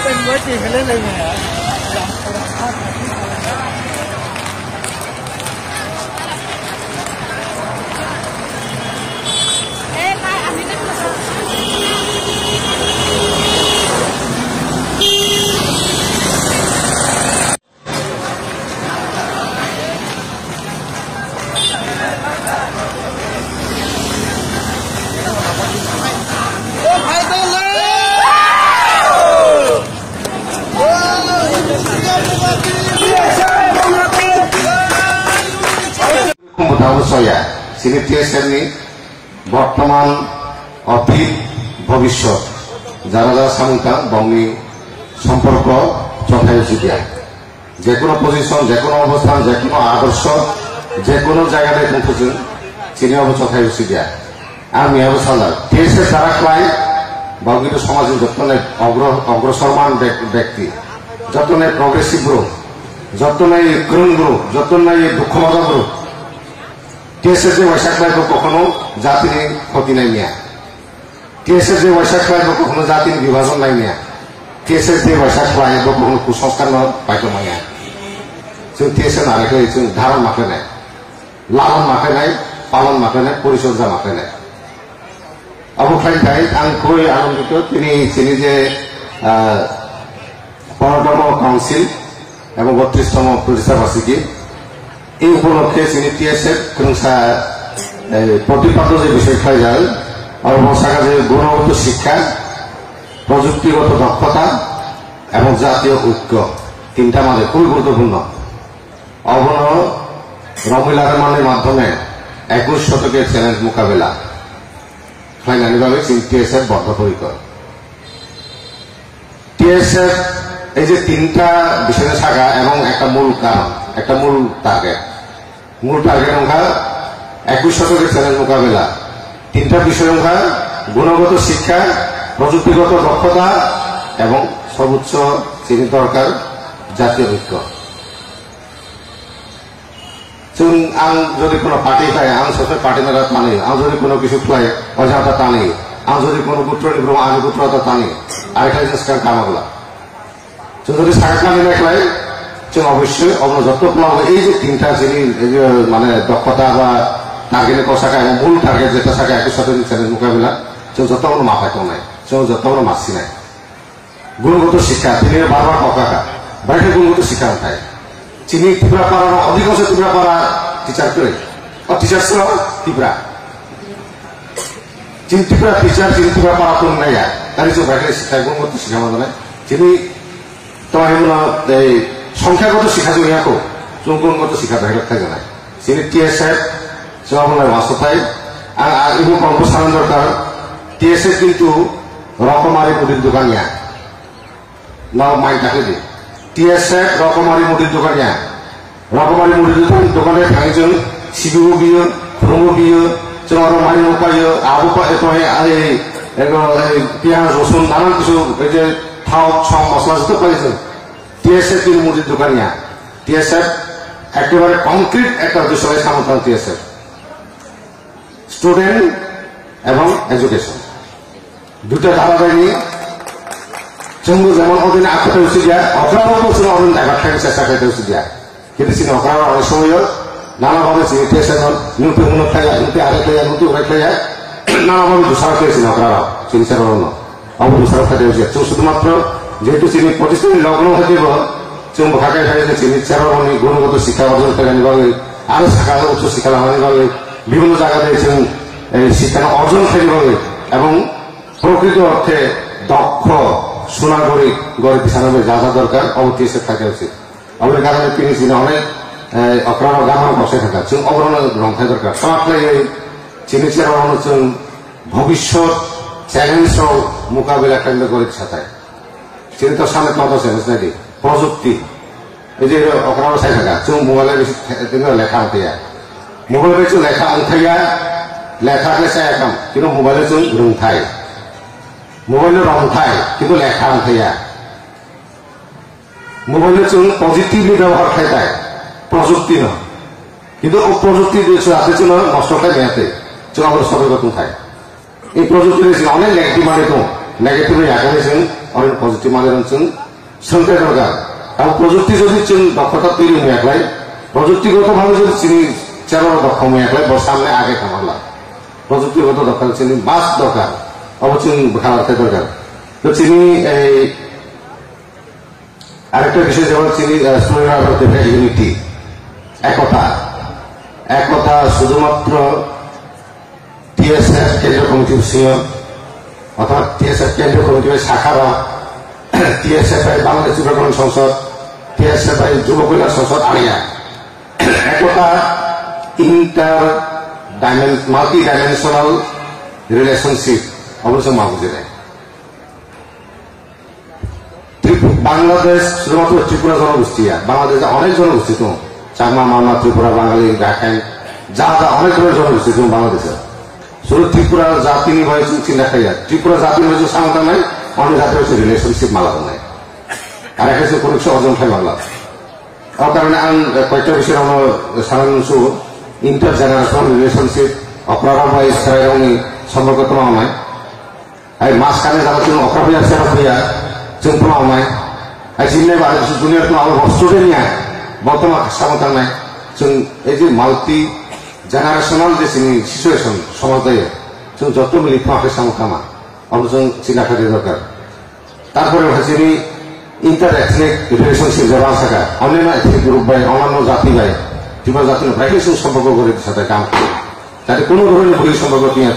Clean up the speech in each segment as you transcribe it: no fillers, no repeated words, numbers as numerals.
เป็นเวทีกันเล่นเลยไงsini TSM ini বর্তমান অতীত ভবিষ্যৎ যারা যারা সামুতা বঙ্গি সম্পর্ক যথাযথ দিয়া যে কোনো পজিশন যে কোনো অবস্থান যে কোনো আদর্শ যে কোনো জায়গায় পৌঁছেছেন চিনি অব যথাযথ দিয়া আর মেয়াব সালার TSM যারা ক্লাই বঙ্গিত সমাজের যতনে অগ্রসরমান ব্যক্তি যতনে প্রগ্রেসিভ গ্রুপ যতনে গ্রুন গ্রুপ যতনে দুঃখমজা গ্রুপ TSM যে বৈশাখ ভাইকে কখনো জাতির ক্ষতি নাই নিয়া TSM যে বৈশাখ ভাইকে কখনো জাতির বিভাজন নাই নিয়া TSM যে বৈশাখ ভাইকে কখনো কুসংস্কার পাইতো মাইয়া जों TSM আরেকে जों ধারণ মাখে নাই লালন মাখে নাই পালন মাখে নাই পরিচর্যা মাখে নাই অবখাই আং খুবই আনন্দিত তিনি যে 15তম কাউন্সিল এবং 32তম প্রতিষ্ঠা বার্ষিকী এই উপলক্ষে তিনি TSM ক্রংসা প্রতিপাদ্য যে বিষয় খাই যায় অবস্থাকা যে গুণগত শিক্ষা প্রযুক্তিগত দক্ষতা এবং জাতীয় ঐক্য তিনটা মাঝে খুবই গুরুত্বপূর্ণ অবন রমিলার মানের মাধ্যমে 21 শতকের চ্যালেঞ্জ মোকাবেলা ফাইনালিভাবে TSM বদ্ধপরিকর TSM এই যে তিনটা বিষয়ের শাখা এবং একটা মূল কারণ একটা মূল টার্গেট সংখ্যা 21 শতকের চ্যালেঞ্জ মোকাবেলা তিনটা বিষয় সংখ্যা গুণগত শিক্ষা প্রযুক্তিগত দক্ষতা এবং সর্বোচ্চ চিনি দরকার জাতীয় ঐক্য আং যদি কোনো পার্টি খাই আং সব পার্টি মেলা টানি আং যদি কোনো কিছু খাই অজাটা টানি আং যদি কোনো পুত্র নিব্রম আং পুত্রতা টানি আরেকটা জিনিস কামাগলা যদি সাড়ে টানি দেখলাই जों অবশ্যই যত এই যে তিনটা যিনি মানে দক্ষতা বা টার্গেটের কষাকা এবং মূল টার্গেট যেটা থাকা একই সাথে চ্যালেঞ্জ মোকাবিলা जों যতগুলো মাথায় নাই जों যতগুলো মাসি নাই গুণগত শিক্ষা তিনি বারবার ককাকা বাইরে গুণগত শিক্ষা থাকে চিনি ত্রিপুরা পাড়ার অধিকাংশ ত্রিপুরা পাড়া টিচার করে টিচার ছিল ত্রিপুরা চিনি ত্রিপুরা টিচার চিনি ত্রিপুরা পাড়া কোন নাই তার যে বাইরে শিক্ষা গুণগত শিক্ষা মানে চিনি তোমার এই সংখ্যাগত শিক্ষা जों ইয়াকো जों गुणगत শিক্ষা বাহিৰত থাকে নাই চিনি TSM जों আপনার বাস্তবায় আর ইবো কম্পোসারণ দরকার TSM কিন্তু রকমারি মুদির দোকানিয়া নাও মাইন্ড থাকে দি TSM রকমারি মুদির দোকানিয়া রকমারি মুদির দোকানে থাকি जों সিবিও বিও খুরমো বিও जों আরো মানি উপায় আবু পায় এই পেঁয়াজ রসুন নানান কিছু এই যে থাও সব মশলা যত পাইছেন TSM তিন মুদির দোকানিয়া TSM একেবারে কংক্রিট একটা উদ্দেশ্য সামর্থ্য TSM স্টুডেন্ট এবং এডুকেশন দুটো ধারা যায়নি जोंबो যেমন অদিনে আখতে হচ্ছে দিয়া অগ্রাম বছর অদিন দেখা থাকে চেষ্টা করতে হচ্ছে দিয়া কিন্তু সিনে অগ্রাম অনেক সময় নানাভাবে চিনি TSM নুতে মনে খাইয়া নুতে আরে খাইয়া নুতে ওরে খাইয়া নানাভাবে দোষারোপ করেছিল অগ্রাম চিনি চার অবদোষারোপ খাইতে হচ্ছে শুধুমাত্র যেহেতু চিনি প্রতিষ্ঠানে লগ্ন হয়ে যাব जों ভাগায় ভাগে চিনি চারণী গুণগত শিক্ষা অর্জন করে নিভাবে আরো শাখা উচ্চ শিক্ষা লাভ নিভাবে বিভিন্ন জায়গাতে जों শিক্ষা অর্জন করে নিভাবে এবং প্রকৃত অর্থে দক্ষ সুনাগরিক গড়ে পিছানো যা যা দরকার অবতীর্ণ থাকা উচিত আমাদের কারণে তিনি চিনি অনেক অগ্রাম গামার বসে থাকা जों অগ্রণ রংথায় দরকার সমাজে চিনি চেয়ারম্যান হচ্ছেন ভবিষ্যৎ চ্যালেঞ্জ মোকাবিলা কেন্দ্র করে সাথে চিনি তো সামনে কত চ্যালেঞ্জ নাকি প্রযুক্তি এই যে অকরানো সাই থাকা চুন মোবাইলের বেশি লেখা আনতেয়া মোবাইলের চুন লেখা আনথাইয়া লেখাকে চাই কাম কিন্তু মোবাইলের চুন রংথাই মোবাইলের রংথাই কিন্তু লেখা আনথাইয়া মোবাইলের চুন পজিটিভলি ব্যবহার খাইতায় প্রযুক্তি নয় কিন্তু ও প্রযুক্তি আছে ছিল নষ্টটাই মেয়াতে চুন আমাদের সতর্ক থাকে এই প্রযুক্তি অনেক নেগেটিভ মানে তো নেগেটিভ আঁকাইছেন অনেক পজিটিভ মানে রয়েছেন সংখ্যা দরকার এবং প্রযুক্তি যদি চীন দক্ষতা তৈরি হয়ে একলাই প্রযুক্তিগতভাবে যদি চিনি চেরো দক্ষ হয়ে একলাই সামনে আগে কামালা প্রযুক্তিগত দক্ষতা চিনি বাস দরকার অবশ্যই খাবার দরকার তো চিনি এই আরেকটা বিষয় যেমন চিনি ইউনিটি একতা শুধুমাত্র টিএসএফ কেন্দ্রীয় কমিটির সিএম অর্থাৎ টিএসএফ কেন্দ্রীয় কমিটির শাখারা টিএসএফ বাংলাদেশ যুব কল্যাণ সংসদ টিএসএফ যুব কল্যাণ সংসদ আড়িয়া একতা মাল্টি ডাইমেনশনাল রিলেশনশিপ অবশ্যই মাহবুজে নেয় বাংলাদেশ শুধুমাত্র ত্রিপুরা জনগোষ্ঠী বাংলাদেশে অনেক জনগোষ্ঠী তো চাকমা মামা ত্রিপুরা বাঙালি রাখাইন যা অনেক ধরনের জনগোষ্ঠী তো বাংলাদেশে শুধু ত্রিপুরা জাতি নিয়ে চিন্তা খাইয়া ত্রিপুরা জাতি হয়েছে সামতা নাই অনেক জাতি হয়েছে রিলেশনশিপ মালা নাই আর একটা হচ্ছে কোনো কিছু অর্জন খাই বাংলা তার কারণে কয়েকটা বিষয় আমার সাধারণ ইন্টার জেনারেশনাল রিলেশনশিপ অপরাধ বা ইসরায়েলি সম্পর্ক তোমার নাই আর মাঝখানে যারা তুমি অপরাধ সেরা হইয়া जों फोलावनाय जिन्नाय बा दुनिया को आरो स्टुडेन्टनिया बर्तमान सामता নাই जों এই যে মাল্টি জেনারেশনাল যে সিচুয়েশন সমাজ দায় जों যত মিলি ফাঁকে সামকামা অবশ্যই চিন্তা করে দরকার তারপরে হচ্ছে ইন্টার এথনিক রিলেশনশিপ যারা থাকা অন্যান্য এথনিক গ্রুপ বাই অন্যান্য জাতি বাই ত্রিপুরা জাতির প্রাকৃতিক সম্পর্ক করে সাথে কাম করে যাতে কোনো ধরনের ভুল সম্পর্ক নিয়ে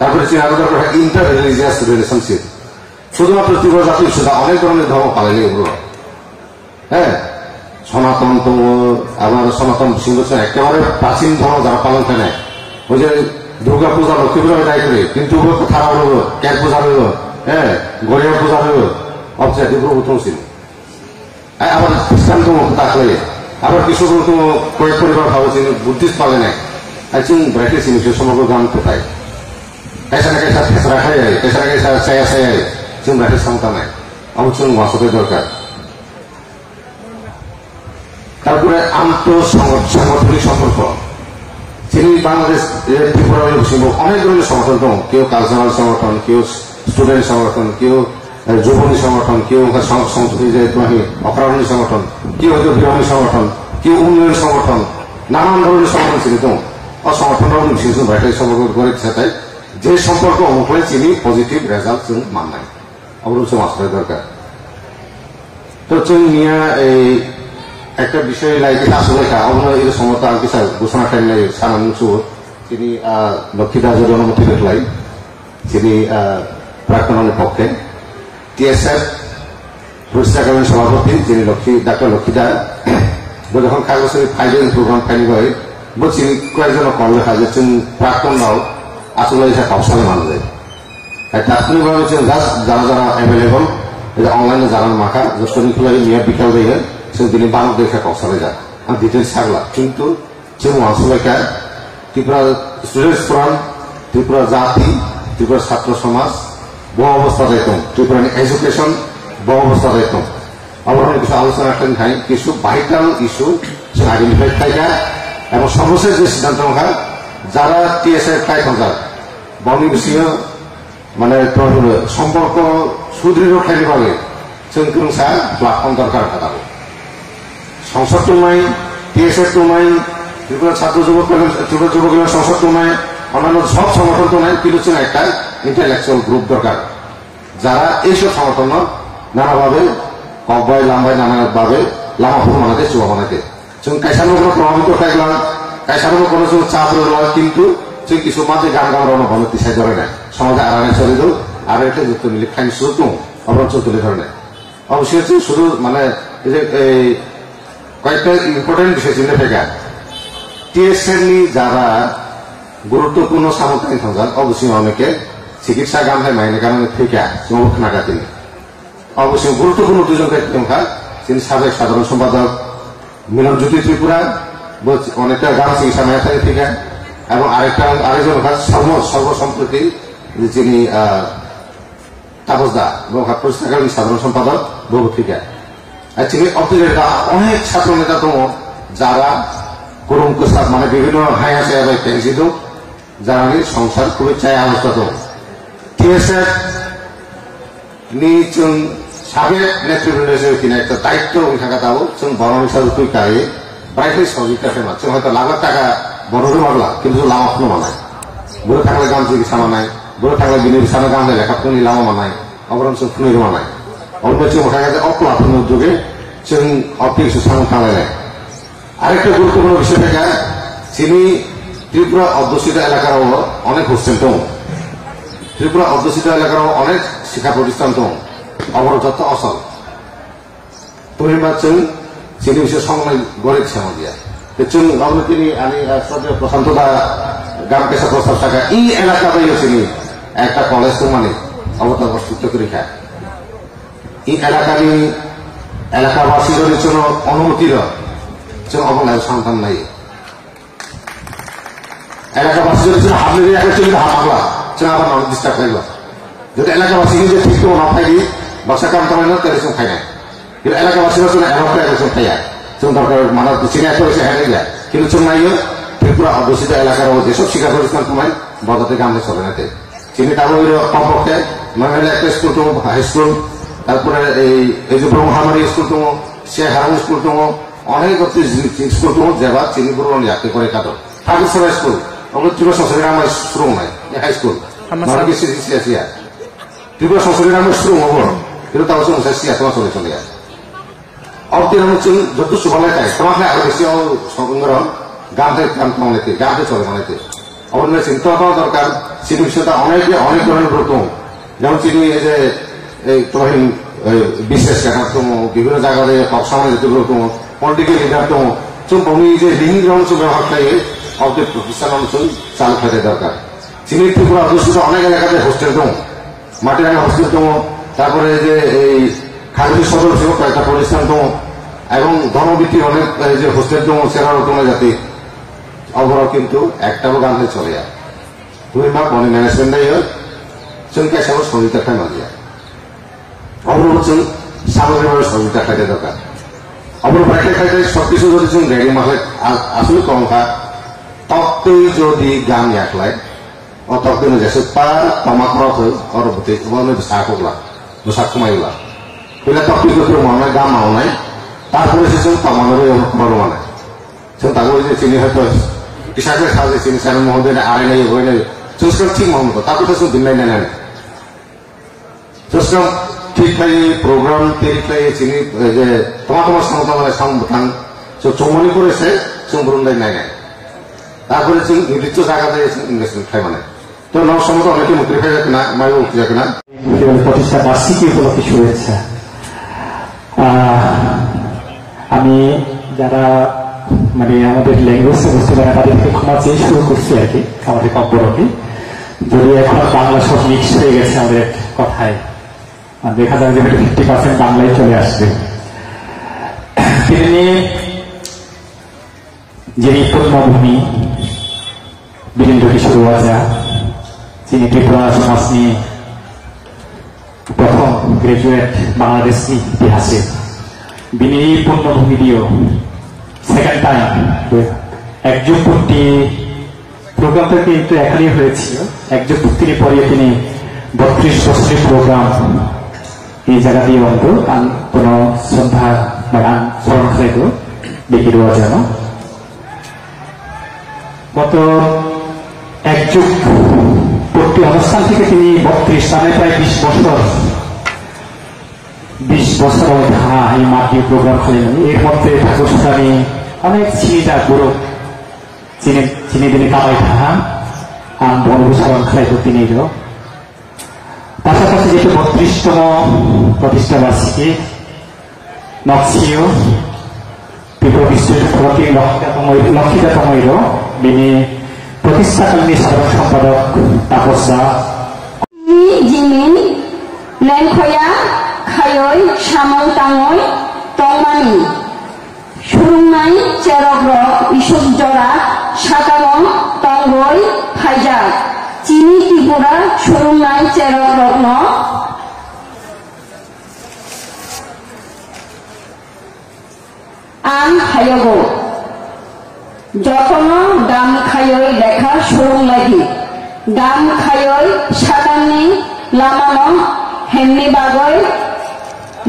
তারপরে আরো দরকার ইন্টার রিলিজিয়াস রিলেশনশিপ শুধুমাত্র ত্রিপুরা জাতির শুধু অনেক ধরনের ধর্ম পালন এগুলো হ্যাঁ সনাতন তো আবার সনাতন সিংহ একেবারে প্রাচীন ধর্ম যারা পালন করে ওই যে দুর্গা পূজা লক্ষ্মী পূজা দায় করে কিন্তু খারাপ হলো ক্যাট পূজা হইলো হ্যাঁ গড়িয়া পূজা হইলো অবশ্যই দুর্গা ছিল আবার খ্রিস্টান তো থাকলে আবার কিছু তো কয়েক পরিবার ভাবছেন বুদ্ধিস্ট পালে নাই একজন ব্রাইটে সে সমগ্র গান কোথায় कैसा ना कैसा फेसरा खाई कैसा ना कैसा चाया चाया जों ब्राइटे क्षमता নাই অবশ্যই মাসতে দরকার তারপরে আন্তঃসাংগঠনিক সম্পর্ক যিনি বাংলাদেশ ত্রিপুরা অনেক ধরনের সংগঠন দম কেউ কালচারাল সংগঠন কেউ স্টুডেন্ট সংগঠন কেউ যুবনী সংগঠন কেউ সংস্কৃতি যে অপরাধী সংগঠন কেউ হয়তো বিরোধী সংগঠন কেউ উন্নয়ন সংগঠন নানান ধরনের সংগঠন ছিল তো সংগঠনরাও বিশেষ ব্রাইটে সম্পর্ক করে সাথে যে সম্পর্ক অনুকূলে চিনি পজিটিভ রেজাল্ট जों মাননাই অবশ্যই মাস্টার দরকার তো जों নিয়া এই একটা বিষয় লাইকে আসলে অন্য এই সমতা আর কিছু ঘোষণা করেন সানাংশু তিনি লক্ষ্মীদা যদি অনুমতি দেখলাই তিনি প্রাক্তনের পক্ষে টিএসএফ প্রতিষ্ঠা করেন সভাপতি যিনি ডাক্তার লক্ষ্মীদা যখন কাগজের ফাইলিং প্রোগ্রাম ফাইলিং হয় বলছি কয়েকজন কল লেখা যে প্রাক্তনরাও আসলে এটা কৌশলে মানা যায় তাৎক্ষণিকভাবে যারা যারা অ্যাভেলেবল অনলাইনে জানান মাখা যখন খুলে মেয়াদ বিকাল দিয়ে তিনি বাংলাদেশে কৌশলে যায় আর ডিটেলস থাকলা কিন্তু যে আসলেকা ত্রিপুরা স্টুডেন্টস ফোরাম ত্রিপুরা জাতি ত্রিপুরা ছাত্র সমাজ বহু অবস্থা যেতাম ত্রিপুরা এডুকেশন বহু অবস্থা যেতাম আবার কিছু আলোচনা করেন খাই কিছু ভাইটাল ইস্যু আইডেন্টিফাই থাকা এবং সর্বশেষ যে সিদ্ধান্ত মাখা যারা টিএসএফ তাই থাকা বনি বিষয় মানে সম্পর্ক সুদৃঢ় খেলিভাবে जों गोंसा प्लाटफर्म दरकार खालामो संसद दंनाय টিএসএফ दंनाय ত্রিপুরা ছাত্র যুব কল্যাণ সংসদ দंनाय অন্যান্য সব সংগঠন দंनाय কিন্তু जों একটা ইন্টেলেকচুয়াল গ্রুপ দরকার যারা এইসব সংগঠন নানাভাবে কবাই লাম্বাই নানাভাবে লামাফোর বানাতে চুয়া বানাতে जों কাইসানো কোনো প্রভাবিত থাকলাম কাইসানো কোনো চাপ রইল কিন্তু जों কিছু মাঝে গান গাওয়ার ভালো দিশাই ধরে না সমাজে আড়ালে চলে যাও আর একটা যুক্ত মিলে খাই শুধু অবরঞ্চ তুলে ধরে নেয় অবশ্যই শুধু মানে এই যে কয়েকটা ইম্পর্টেন্ট বিষয় চিন্তা থেকে টিএসএল যারা গুরুত্বপূর্ণ সামুদায়িক সংঘাত অবশ্যই অনেকে চিকিৎসা গামলায় মাইনে কারণে থেকে খানাকা তিনি অবশ্যই গুরুত্বপূর্ণ দুজনকে তিনি সাবেক সাধারণ সম্পাদক মিলনজ্যোতি ত্রিপুরা অনেকটা গ্রাম চিকিৎসা মেয়াথারি থেকে এবং আরেকজন সর্বসম্প্রতি যিনি তাপস দা প্রতিষ্ঠাকালীন সাধারণ সম্পাদক বহু থেকে তিনি অনেক ছাত্র নেতা দম যারা গরম কোসাদ মানে বিভিন্ন হায়া চায়া পেন্সি দম যারা সংসার খুবই চায় অবস্থা দম TSF ni chung sabe netribunde se তিনি একটা দায়িত্ব থাকা দাও chung বড় হিসাবে তুই কায়ে বাইরে সহযোগিতা ফেমা chung হয়তো লাখ টাকা বড়রে মারলা কিন্তু লাভ কোনো মানায় বড় থাকলে গাম চিকিৎসা মানায় বড় থাকলে বিনির সামনে গাম লেখা তুমি লাভ মানায় অবরণ chung ফুনির মানায় অন্য chung ওঠা গেছে অপ্লাপন উদ্যোগে chung অফিস সামনে থাকলে আরেকটা গুরুত্বপূর্ণ বিষয় থেকে তিনি ত্রিপুরা অধ্যুষিত এলাকার অনেক হোস্টেল দম ত্রিপুরা অধ্যুষিত এলাকার অনেক শিক্ষা প্রতিষ্ঠান দম অবরোধ অসল পরিবার চিনি বিষয়ে সংগ্রাম গড়েছে আমাদের তিনি আমি প্রশান্ত দা গ্রাম পেশা প্রস্তাব থাকা এই এলাকাতেই চিনি একটা কলেজ তো মানে অবতার প্রস্তুত করে খায় এই এলাকাবাসীর জন্য অনুমতির অবলায় সন্তান নাই এলাকাবাসীর জন্য হাবলি হামলা আবার নন ডিস্টার্ব থাকলো যদি এলাকাবাসী নিজে ঠিক না থাকি বাসা কাম তাই না তাহলে খাই না কিন্তু এলাকাবাসীরা জন্য এলাকা একজন খাইয়া দরকার মানে চিনে এত হয়েছে হ্যাঁ যায় কিন্তু চুন নাই ত্রিপুরা অধ্যুষিত এলাকার যেসব শিক্ষা প্রতিষ্ঠান তোমায় বদতে গামলে চলে না চিনি তারপরে কমপক্ষে মানে একটা স্কুল তো হাই স্কুল তারপরে এই যে ব্রহ্মামারি স্কুল তো শেখ হারাম স্কুল তো অনেক স্কুল তো যাবা চিনি পুরো ইয়াতে করে কাটো ঠাকুর সভা স্কুল ওগুলো ত্রিপুরা সংসদের আমার শুরু নাই হাই স্কুল ত্রিপুরা সংসদের আমার শুরু হবো কিন্তু তাও সিয়া তোমার চলে চলে যায় অবতীর যত সুফলে চাই তোমাকে আরো বেশি সংগ্রহ গাঁতে কাম কামাইতে গাঁতে চলে মানাইতে অবন্য চিন্তা করা দরকার চিনি বিষয়টা অনেক ধরনের ব্রতম যেমন চিনি এই যে এই তহিন বিশেষ কাঠাতম বিভিন্ন জায়গায় সবসময় যেতে ব্রতম পলিটিক্যাল লিডারতম তুমি যে লিঙ্গ অঞ্চল ব্যবহার খাইয়ে অবদের প্রতিষ্ঠান অঞ্চল চালু খাইতে দরকার চিনি ত্রিপুরা অধ্যুষিত অনেক এলাকাতে হোস্টেল দম মাটির আগে হোস্টেল দম তারপরে যে এই খাদ্য সদর ছিল কয়েকটা প্রতিষ্ঠান দম এবং ধর্মভিত্তিক অনেক যে হোস্টেল দম সেরারও তোমার জাতি অবরাও কিন্তু একটাও গান্ধে চলে যায় তুমি মা মনে ম্যানেজমেন্ট দেয় চুনকে সব সহযোগিতা খাই মাঝিয়া অবর হচ্ছে সামগ্রিকভাবে সহযোগিতা খাইতে দরকার অবর বাইকে খাইতে সবকিছু যদি চুন রেডি মাসে আসলে কম খা তত্ত্বই যদি গান একলাই ও তত্ত্ব যেসব পা তমা খরচ হয় অরবতে সার করলা সার কমাইলা পেলে তত্ত্ব করতে মনে গান মাওনায় তারপরে সে তমানোর বড় মানে তারপরে যে চিনি হয়তো কৃষকের সাহায্যে চিনি স্যার মহোদয় আড়ে নাই বই নাই চুস্কর ঠিক মহম্মদ তারপরে তো দিন নাই নেন চুস্কর ঠিক খাই প্রোগ্রাম ঠিক খাই চিনি যে তোমার সমতা মানে সংবিধান চৌমনি করেছে চুম্বরুন নাই নাই তারপরে নির্দিষ্ট জায়গাতে ইনভেস্টমেন্ট খাই মানে তো নব সমত অনেকে মুক্তি খাই যাবে না মায়ের মুক্তি যাবে না প্রতিষ্ঠা বার্ষিকী উপলক্ষে শুভেচ্ছা আমি যারা মানে আমাদের ল্যাঙ্গুয়েজে বুঝতে পারে তাদেরকে ক্ষমা চেয়ে শুরু করছি আর কি আমাদের কম্পরকে যদি এখন বাংলা সব মিক্স হয়ে গেছে আমাদের কথায় দেখা যায় যে 50% বাংলায় চলে আসবে তিনি যিনি পূর্ণভূমি বীরেন্দ্র কিশোর ওয়াজা যিনি ত্রিপুরা সমাজ নিয়ে প্রথম গ্রাজুয়েট বাংলাদেশ ইতিহাসে বিনি পূর্ণভূমি দিয়েও সেকেন্ড টাইম একযুগ পূর্তি প্রোগ্রামটা কিন্তু এখানেই হয়েছিল একযুগ পূর্তির পরে তিনি 32 বছরের প্রোগ্রাম এই জায়গা দিয়ে বন্ধু কোন শ্রদ্ধা বা গান স্মরণ খাইত দেখি দেওয়া যেন গত একযুগ পূর্তি অনুষ্ঠান থেকে তিনি 32 সালে প্রায় 20 বছর এই মাটি প্রোগ্রাম করেন এর মধ্যে ঠাকুর স্বামী অনেক চিনিটা গুরু চিনি দিনে কামাই থাকা বনভূষণ খাইত তিনি পাশাপাশি যেহেতু 32তম প্রতিষ্ঠা বার্ষিকী নকশিও ত্রিপুরা বিশ্বের লক্ষিতাতম বিনি প্রতিষ্ঠাকালীন সাধারণ সম্পাদক তাপস দা, জিমিন লেনখয়া খায়ই সামল তাঙই তংমানি সুরুংনাই চেরগ্র ইসুক জরা সাকারং তঙ্গই ফাইজা চিনি ত্রিপুরা সুরুংনাই চেরগ্রগ্ন আম খায়গো যতন দাম খায়ই লেখা সুরুং লাগি দাম খায়ই সাকাননি লামানো হেমনি বাগই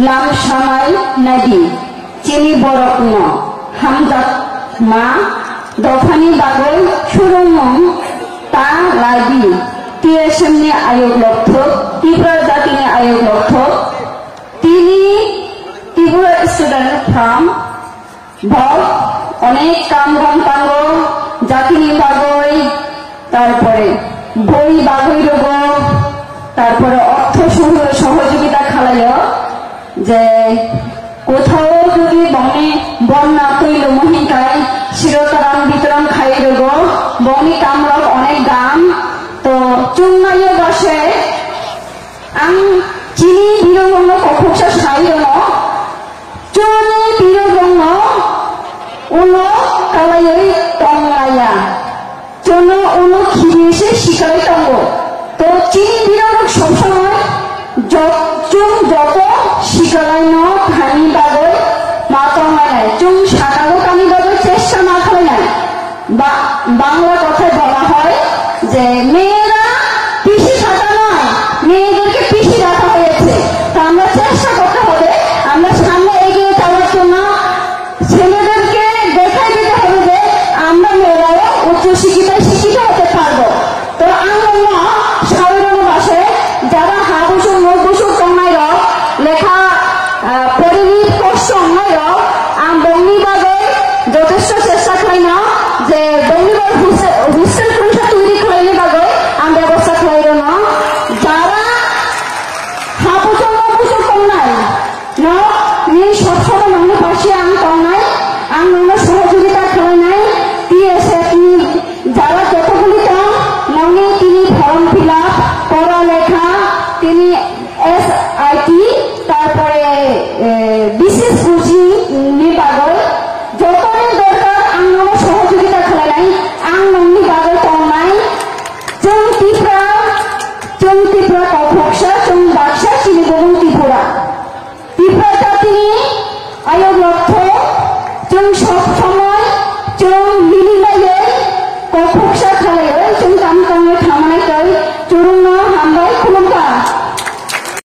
লাম সামাই নাদি চিনি বরকন হামজাত মা দফানি বাগই সুরুং তা লাগি টিএসএমনি আয়োগ লক্ষ ত্রিপুরা জাতিনি আয়োগ লক্ষ তিনি ত্রিপুরা স্টুডেন্ট ফ্রম ভব অনেক কাম কাঙ্গ জাতিনি বাগই তারপরে বই বাগই রোগ তারপরে অর্থ সহযোগিতা খালাইও যে কোথাও যদি বনে বন্যা তৈল মহিকায় শিরতরাম বিতরণ খাই রোগ বনি কামরক অনেক দাম তো চুন্নাইয়ে বসে আং চিনি বিরঙ্গ কখুসা সাইরন চুনি বিরঙ্গ উনো কালাইই টংলাইয়া চুন উনো খিরিয়েছে শিকারে টঙ্গ তো চিনি বিরঙ্গ সবসময় চুন যত শিকালাইন খানি বাগই মা টংলাই চুন সাকালো কানি বাগই চেষ্টা না খাই নাই বাংলা কথায় বলা হয় যে মেয়েরা পিসি সাজা নয় মেয়েদেরকে পিসি রাখা হয়েছে তা আমরা চেষ্টা করতে হবে আমরা সামনে এগিয়ে যাওয়ার জন্য ছেলেদেরকে দেখাই দিতে হবে যে আমরা মেয়েরাও উচ্চশিক্ষিতায় শিক্ষিত হতে পারবো তো আমরা সাধারণ ভাষায় যারা হাবুসু নবুসু টংনাই লেখা পরিবেশ কষ্ট নয় বঙ্গি বাগই যথেষ্ট চেষ্টা খাই না যে বঙ্গিবার হোস্টেল পরীক্ষা তৈরি খাইলে বাগই আম ব্যবস্থা খাইল না যারা হাবুসু নবুসু টংনাই সবসময় নঙ্গ পাশে আম টংনাই আম নঙ্গ সহযোগিতা খাই নাই টিএসএ যারা যতগুলি টং নঙ্গে তিনি ফর্ম ফিল আপ পড়ালেখা তিনি SIT তারপরে বিশেষ কোচিং নিবাগই যতই দরকার আং সহযোগিতা খাই নাই আং নঙ্গি বাগই টংনাই চং ত্রিপুরা কফকসা চং বাক্সা চিনিবং ত্রিপুরা ত্রিপুরা জাতিনি আয়োগ লক্ষ্য চং সব সময়